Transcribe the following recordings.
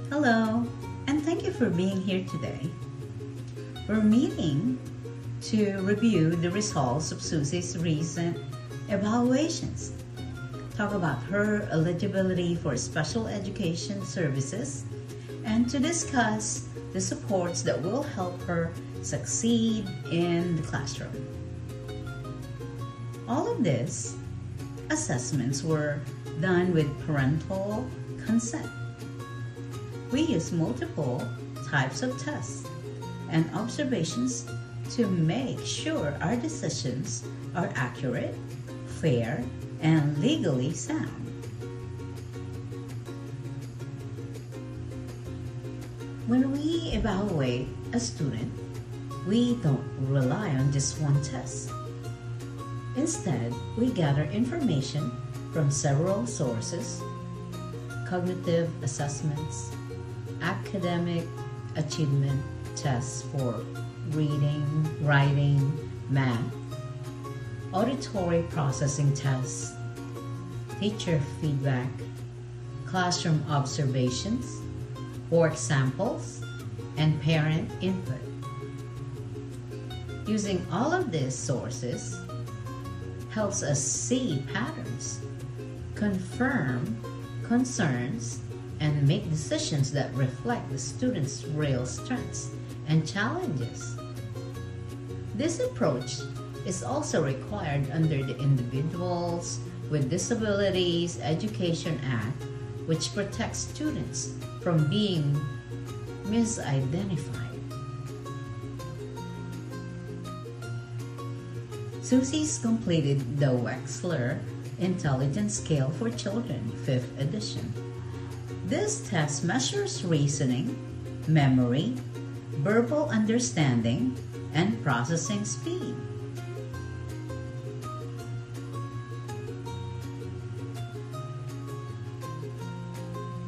Hello, and thank you for being here today. We're meeting to review the results of Susie's recent evaluations, talk about her eligibility for special education services, and to discuss the supports that will help her succeed in the classroom. All of these assessments were done with parental consent. We use multiple types of tests and observations to make sure our decisions are accurate, fair, and legally sound. When we evaluate a student, we don't rely on just one test. Instead, we gather information from several sources: cognitive assessments, academic achievement tests for reading, writing, math, auditory processing tests, teacher feedback, classroom observations, work samples, and parent input. Using all of these sources helps us see patterns, confirm concerns, and make decisions that reflect the student's real strengths and challenges. This approach is also required under the Individuals with Disabilities Education Act, which protects students from being misidentified. Susie's completed the Wechsler Intelligence Scale for Children, 5th edition. This test measures reasoning, memory, verbal understanding, and processing speed.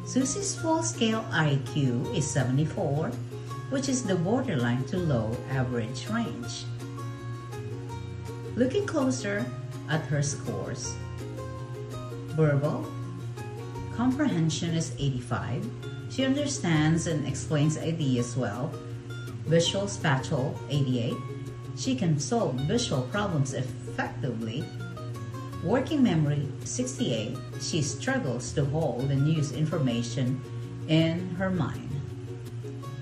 Susie's full-scale IQ is 74, which is the borderline to low average range. Looking closer at her scores, verbal comprehension is 85. She understands and explains ideas well. Visual spatial, 88. She can solve visual problems effectively. Working memory, 68. She struggles to hold and use information in her mind.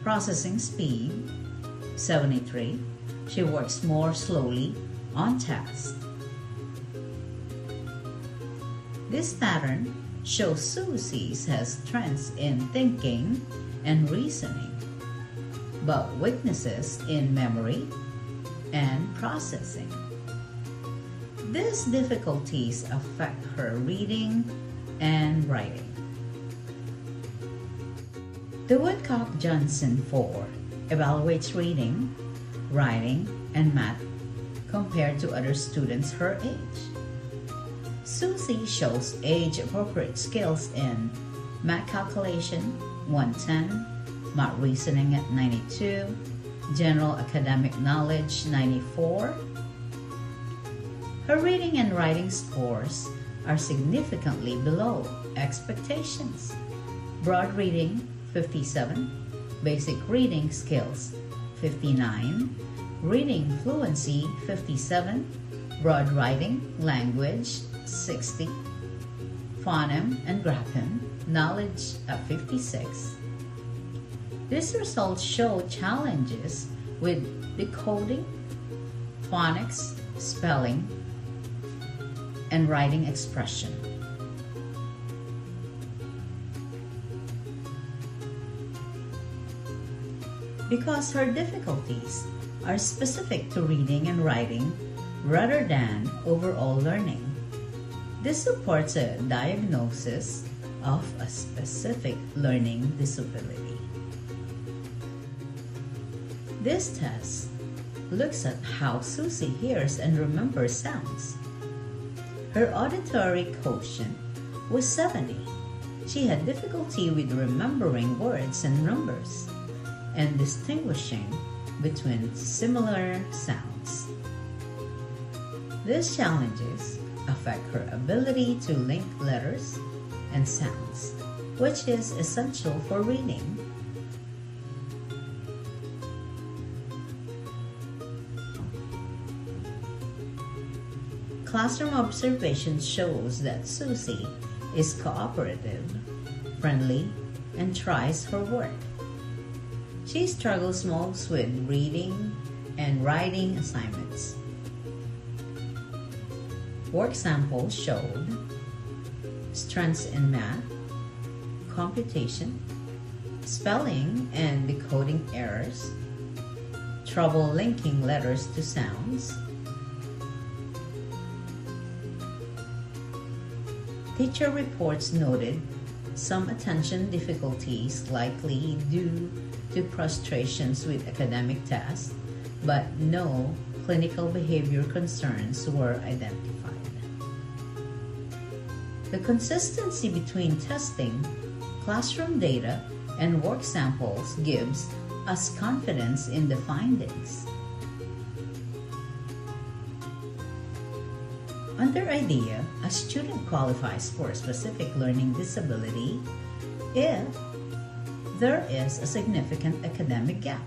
Processing speed, 73. She works more slowly on task. This pattern shows Susie has strengths in thinking and reasoning, but weaknesses in memory and processing. These difficulties affect her reading and writing. The Woodcock-Johnson 4 evaluates reading, writing, and math compared to other students her age. Susie shows age-appropriate skills in math calculation, 110, math reasoning at 92, general academic knowledge, 94. Her reading and writing scores are significantly below expectations. Broad reading, 57, basic reading skills, 59, reading fluency, 57, broad writing, language, 60, phoneme and grapheme, knowledge at 56. These results show challenges with decoding, phonics, spelling, and writing expression. Because her difficulties are specific to reading and writing rather than overall learning, this supports a diagnosis of a specific learning disability. This test looks at how Susie hears and remembers sounds. Her auditory quotient was 70. She had difficulty with remembering words and numbers and distinguishing between similar sounds. These challenges affect her ability to link letters and sounds which is essential for reading. Classroom observation shows that Susie is cooperative, friendly, and tries her work. She struggles most with reading and writing assignments. Work samples showed strengths in math, computation, spelling and decoding errors, trouble linking letters to sounds. Teacher reports noted some attention difficulties likely due to frustrations with academic tasks, but no clinical behavior concerns were identified. The consistency between testing, classroom data, and work samples gives us confidence in the findings. Under IDEA, a student qualifies for a specific learning disability if there is a significant academic gap.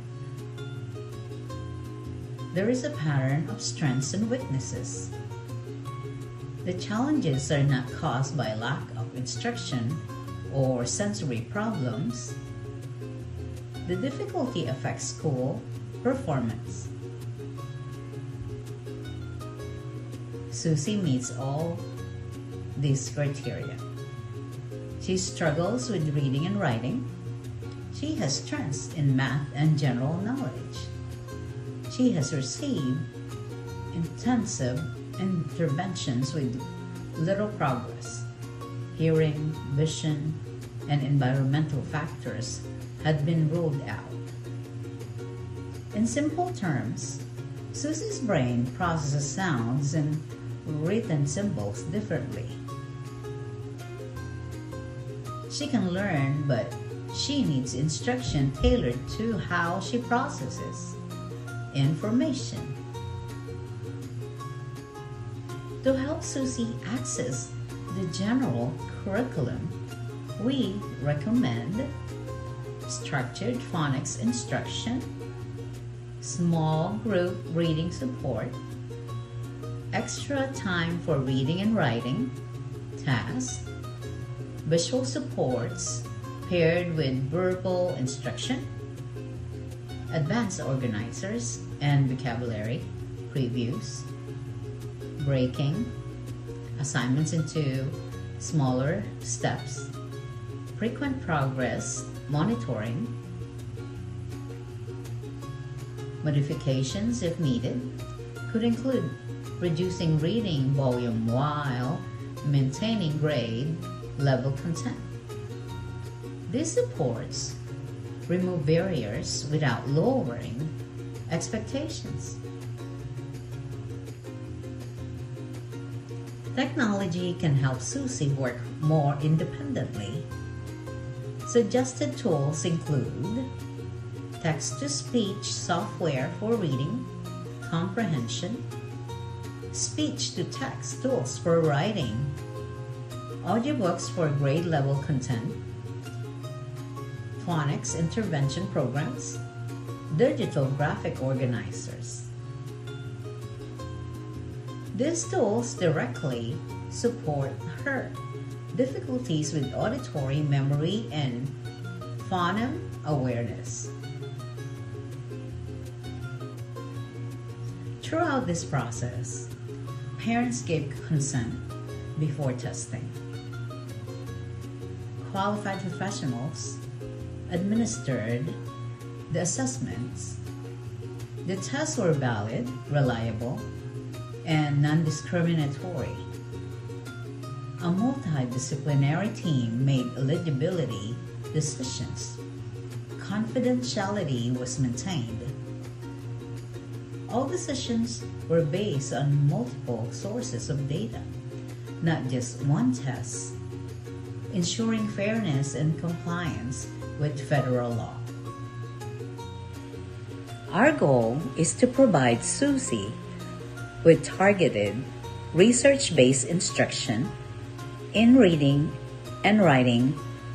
There is a pattern of strengths and weaknesses. The challenges are not caused by lack of instruction or sensory problems. The difficulty affects school performance. Susie meets all these criteria. She struggles with reading and writing. She has strengths in math and general knowledge. She has received intensive interventions with little progress. Hearing, vision, and environmental factors had been ruled out. In simple terms, Susie's brain processes sounds and written symbols differently. She can learn, but she needs instruction tailored to how she processes information. To help Susie access the general curriculum, we recommend structured phonics instruction, small group reading support, extra time for reading and writing, tasks, visual supports paired with verbal instruction, advanced organizers and vocabulary previews, breaking assignments into smaller steps, frequent progress monitoring, modifications if needed could include reducing reading volume while maintaining grade level content. These supports remove barriers without lowering expectations. Technology can help Susie work more independently. Suggested tools include text-to-speech software for reading, comprehension, speech-to-text tools for writing, audiobooks for grade-level content, phonics intervention programs, digital graphic organizers. These tools directly support her difficulties with auditory memory and phoneme awareness. Throughout this process, parents gave consent before testing. Qualified professionals administered the assessments. The tests were valid, reliable, and non-discriminatory. A multidisciplinary team made eligibility decisions. Confidentiality was maintained. All decisions were based on multiple sources of data, not just one test, ensuring fairness and compliance with federal law. Our goal is to provide Susie with targeted, research-based instruction in reading and writing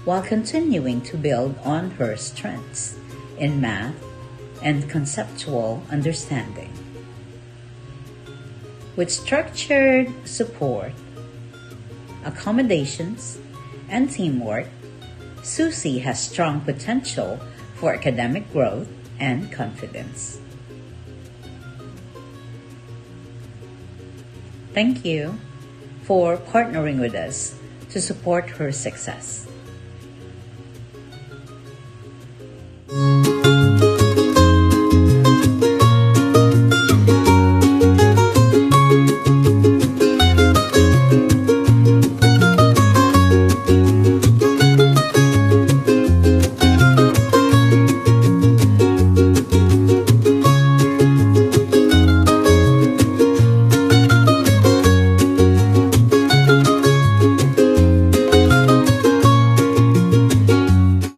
while continuing to build on her strengths in math and conceptual understanding. With structured support, accommodations, and teamwork, Susie has strong potential for academic growth and confidence. Thank you for partnering with us to support her success.